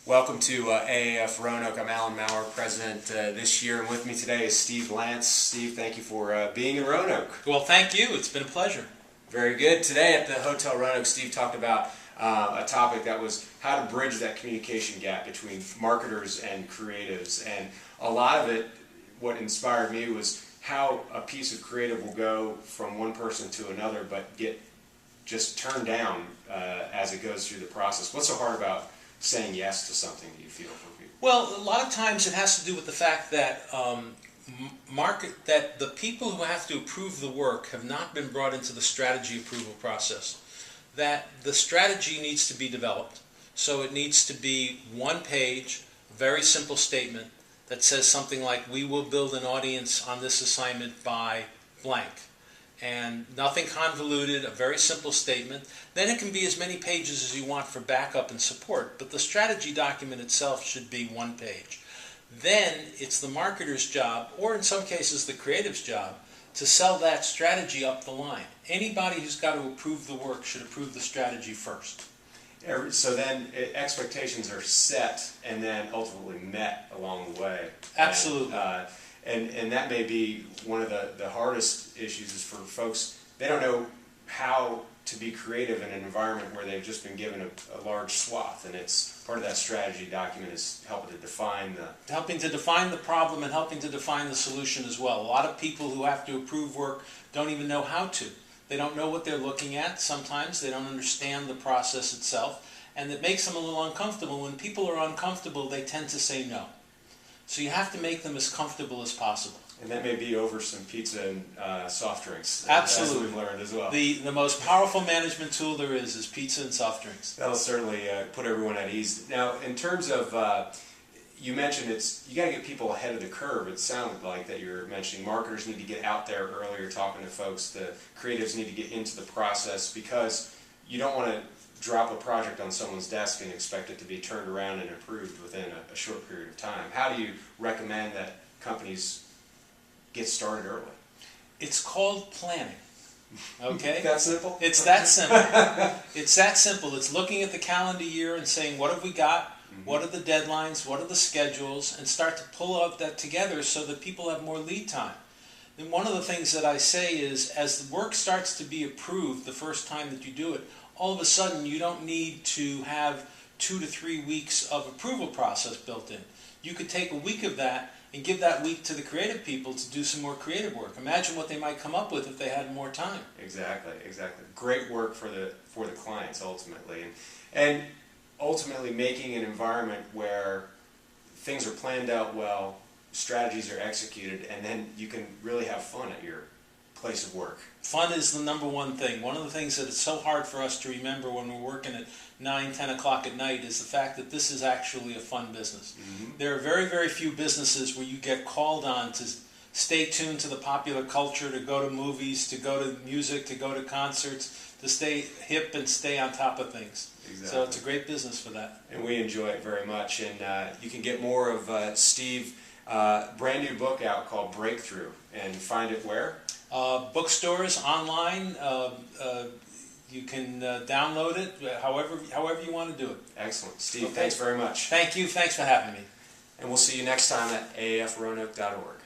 Welcome to AAF Roanoke. I'm Allan, Mower, president this year, and with me today is Steve Lance. Steve, thank you for being in Roanoke. Well, thank you. It's been a pleasure. Very good. Today at the Hotel Roanoke, Steve talked about a topic that was how to bridge that communication gap between marketers and creatives. And a lot of it, what inspired me was how a piece of creative will go from one person to another, but get just turned down as it goes through the process. What's so hard about saying yes to something that you feel for people? Well, a lot of times it has to do with the fact that that the people who have to approve the work have not been brought into the strategy approval process. That the strategy needs to be developed. So it needs to be one page, very simple statement that says something like, we will build an audience on this assignment by blank. And nothing convoluted, a very simple statement. Then it can be as many pages as you want for backup and support, but the strategy document itself should be one page. Then it's the marketer's job, or in some cases the creative's job, to sell that strategy up the line. Anybody who's got to approve the work should approve the strategy first. So then expectations are set and then ultimately met along the way. Absolutely. And that may be one of the hardest issues is for folks, they don't know how to be creative in an environment where they've just been given a large swath, and it's part of that strategy document is helping to define the problem and helping to define the solution as well. A lot of people who have to approve work don't even know how to. They don't know what they're looking at. Sometimes they don't understand the process itself, and it makes them a little uncomfortable. When people are uncomfortable, they tend to say no. So you have to make them as comfortable as possible. And that may be over some pizza and soft drinks. Absolutely. As we've learned as well. The most powerful management tool there is pizza and soft drinks. That'll certainly put everyone at ease. Now, in terms of, you mentioned you got to get people ahead of the curve. It sounded like that you were mentioning marketers need to get out there earlier talking to folks. The creatives need to get into the process because you don't want to drop a project on someone's desk and expect it to be turned around and approved within a short period of time. How do you recommend that companies get started early? It's called planning. Okay? That simple? It's that simple. It's that simple. It's looking at the calendar year and saying, what have we got? What are the deadlines? What are the schedules? And start to pull up that together so that people have more lead time. And one of the things that I say is, as the work starts to be approved the first time that you do it, all of a sudden you don't need to have 2 to 3 weeks of approval process built in. You could take a week of that and give that week to the creative people to do some more creative work. Imagine what they might come up with if they had more time. Exactly. Great work for the clients ultimately, and ultimately making an environment where things are planned out well, strategies are executed, and then you can really have fun at your place of work. Fun is the number one thing. One of the things that is so hard for us to remember when we're working at 9, 10 o'clock at night is the fact that this is actually a fun business. There are very, very few businesses where you get called on to stay tuned to the popular culture, to go to movies, to go to music, to go to concerts, to stay hip and stay on top of things. Exactly. So it's a great business for that. And we enjoy it very much. And you can get more of Steve's brand new book out called Breakthrough, and find it where? Bookstores, online, you can download it, however you want to do it. Excellent. Steve, Okay. Thanks very much. Thank you. Thanks for having me. And we'll see you next time at aafroanoke.org.